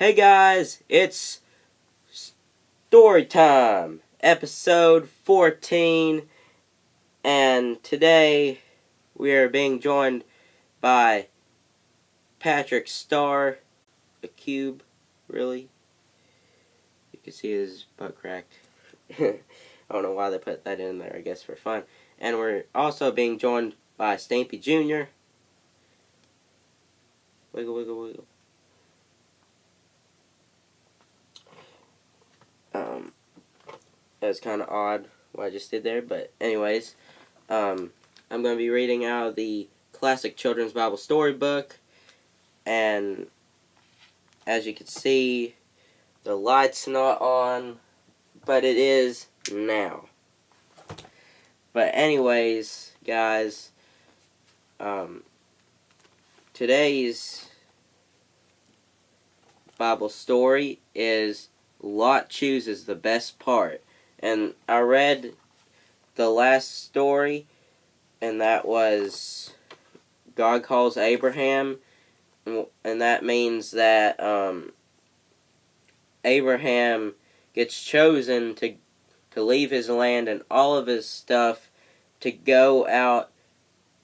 Hey guys, it's story time, episode 14, and today we are being joined by Patrick Starr, a cube, really. You can see his butt crack. I don't know why they put that in there, I guess for fun. And we're also being joined by Stampy Jr. Wiggle, wiggle, wiggle. That was kind of odd what I just did there, but anyways, I'm going to be reading out of the Classic Children's Bible Storybook, and as you can see, the light's not on, but it is now. But anyways, guys, today's Bible story is Lot chooses the best part. And I read the last story, and that was God calls Abraham, and that means that Abraham gets chosen to leave his land and all of his stuff to go out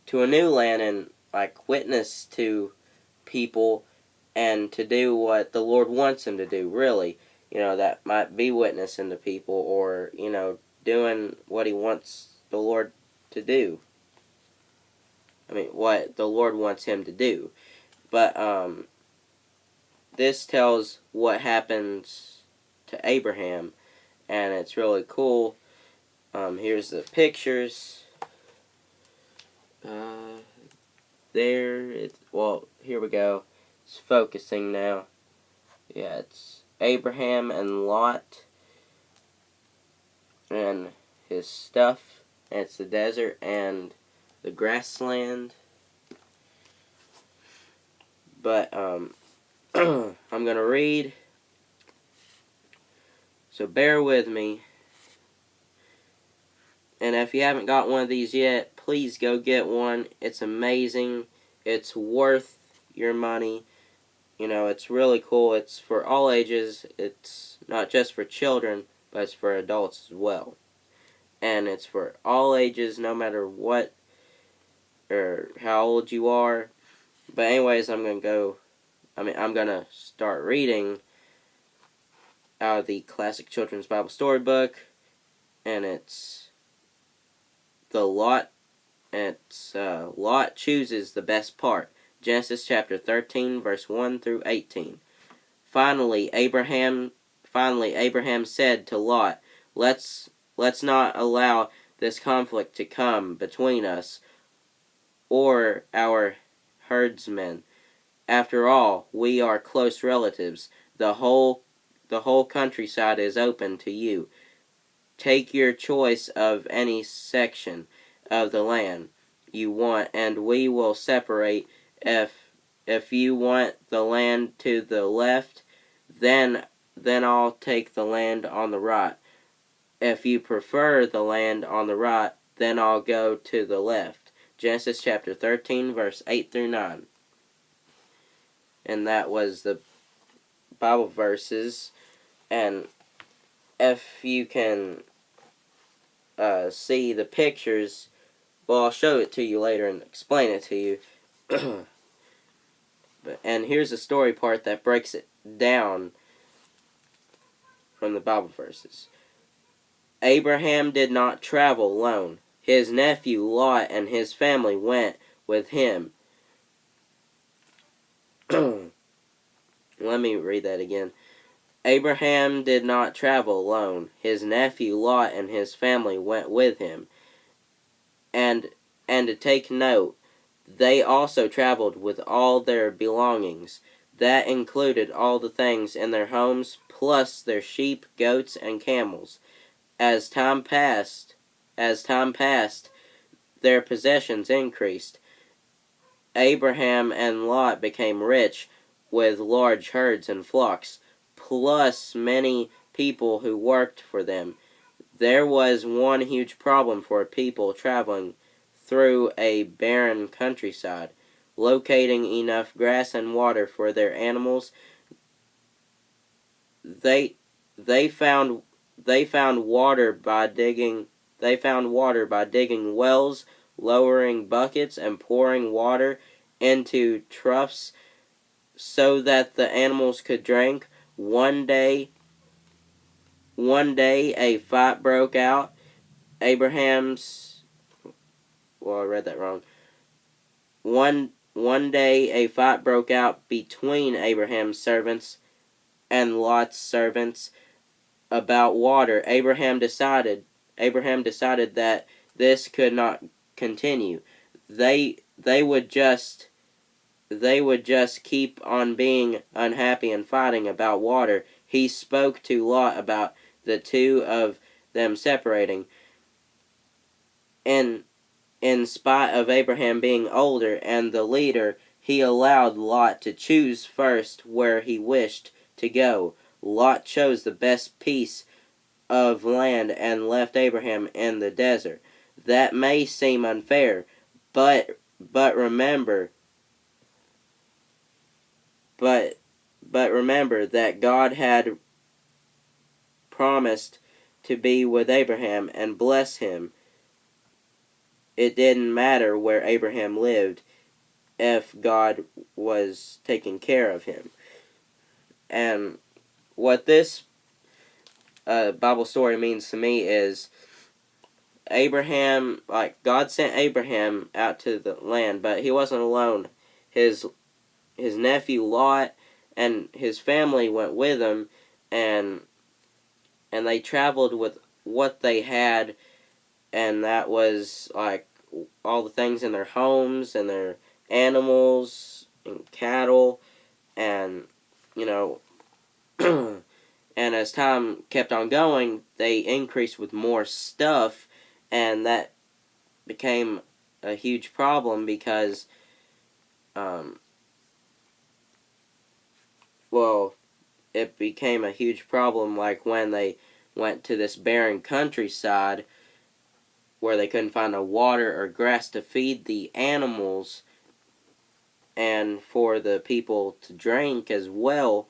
to a new land and witness to people and to do what the Lord wants him to do, really. That might be witnessing to people or, doing what he wants the Lord to do. What the Lord wants him to do. But, this tells what happens to Abraham, and it's really cool. Here's the pictures. Here we go. It's focusing now. Yeah, it's Abraham and Lot and his stuff, and it's the desert and the grassland. But I'm gonna read, so bear with me. And if you haven't got one of these yet, please go get one. It's amazing. It's worth your money. It's really cool. It's for all ages. It's not just for children, but it's for adults as well. And it's for all ages, no matter what or how old you are. But anyways, I'm gonna start reading out of the Classic Children's Bible Storybook, and it's Lot chooses the best part. Genesis chapter 13, verse 1 through 18. Finally, Abraham said to Lot, Let's not allow this conflict to come between us or our herdsmen. After all, we are close relatives. The whole countryside is open to you. Take your choice of any section of the land you want, and we will separate. If you want the land to the left, then I'll take the land on the right. If you prefer the land on the right, then I'll go to the left. Genesis chapter 13, verse 8 through 9. And that was the Bible verses. And if you can see the pictures, well, I'll show it to you later and explain it to you. And here's the story part that breaks it down from the Bible verses. Abraham did not travel alone. His nephew Lot and his family went with him. Let me read that again. Abraham did not travel alone. His nephew Lot and his family went with him. And to take note, they also traveled with all their belongings. That included all the things in their homes, plus their sheep, goats, and camels. As time passed, their possessions increased. Abraham and Lot became rich with large herds and flocks, plus many people who worked for them. There was one huge problem for people traveling through a barren countryside. Locating enough grass and water for their animals they they found water by digging wells, lowering buckets, and pouring water into troughs so that the animals could drink. One day a fight broke out. Abraham's well, I read that wrong. One day a fight broke out between Abraham's servants and Lot's servants about water. Abraham decided that this could not continue. They would just keep on being unhappy and fighting about water. He spoke to Lot about the two of them separating. And in spite of Abraham being older and the leader, he allowed Lot to choose first where he wished to go. Lot chose the best piece of land and left Abraham in the desert. That may seem unfair, but remember that God had promised to be with Abraham and bless him. It didn't matter where Abraham lived if God was taking care of him. And what this Bible story means to me is Abraham, like God sent Abraham out to the land, but he wasn't alone. His nephew Lot and his family went with him, and they traveled with what they had, and that was like all the things in their homes and their animals and cattle, and and as time kept on going, they increased with more stuff, and that became a huge problem because it became a huge problem like when they went to this barren countryside where they couldn't find no water or grass to feed the animals and for the people to drink as well.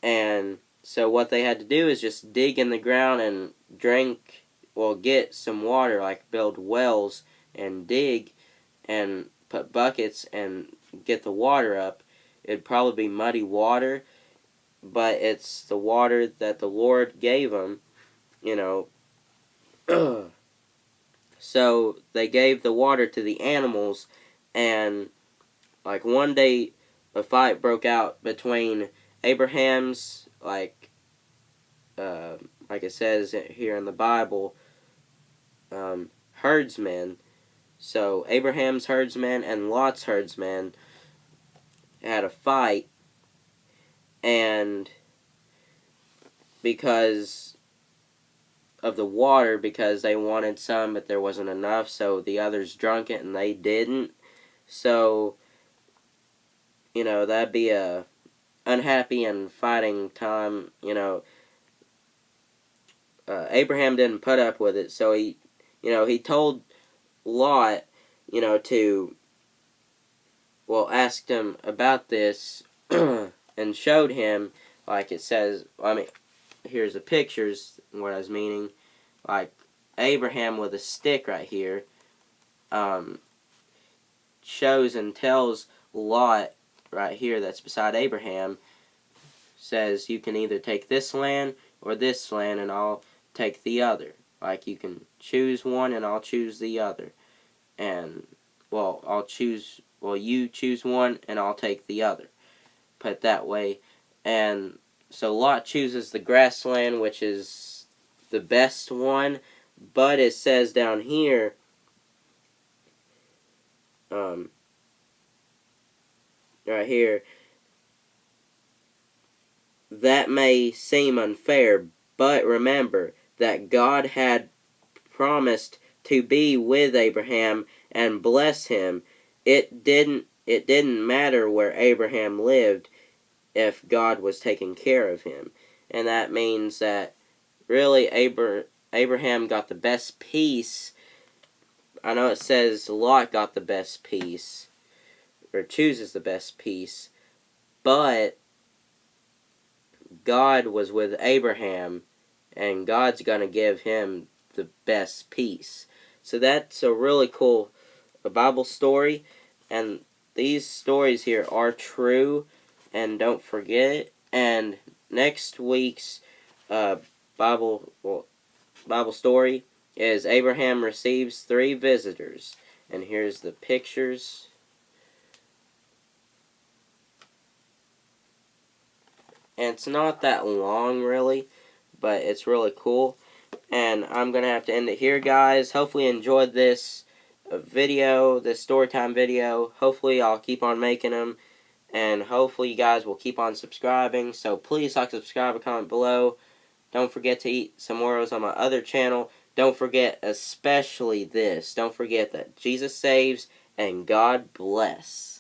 And so what they had to do is just dig in the ground and get some water, like build wells and dig and put buckets and get the water up. It'd probably be muddy water, but it's the water that the Lord gave them, So they gave the water to the animals, and like one day a fight broke out between Abraham's, like it says here in the Bible, herdsmen. So Abraham's herdsmen and Lot's herdsmen had a fight, and because of the water, because they wanted some but there wasn't enough, so the others drunk it and they didn't. So that'd be a unhappy and fighting time. Abraham didn't put up with it, so he told Lot to asked him about this and showed him, like it says, here's the pictures, what I was meaning. Like, Abraham with a stick right here shows and tells Lot right here that's beside Abraham, says, you can either take this land or this land and I'll take the other. Like, you can choose one and I'll choose the other. And, you choose one and I'll take the other. Put it that way. And so Lot chooses the grassland, which is the best one, but it says down here, right here, that may seem unfair, but remember that God had promised to be with Abraham and bless him. It didn't matter where Abraham lived if God was taking care of him. And that means that really Abraham got the best piece. I know it says Lot got the best piece, or chooses the best piece, but God was with Abraham, and God's going to give him the best peace. So that's a really cool Bible story, and these stories here are true, and don't forget it. And next week's Bible story is Abraham receives 3 visitors, and here's the pictures. And it's not that long, really, but it's really cool. And I'm going to have to end it here, guys. Hopefully you enjoyed this video, this storytime video. Hopefully I'll keep on making them. And hopefully you guys will keep on subscribing. So please like, subscribe, and comment below. Don't forget to eat some Oreos on my other channel. Don't forget especially this. Don't forget that Jesus saves and God bless.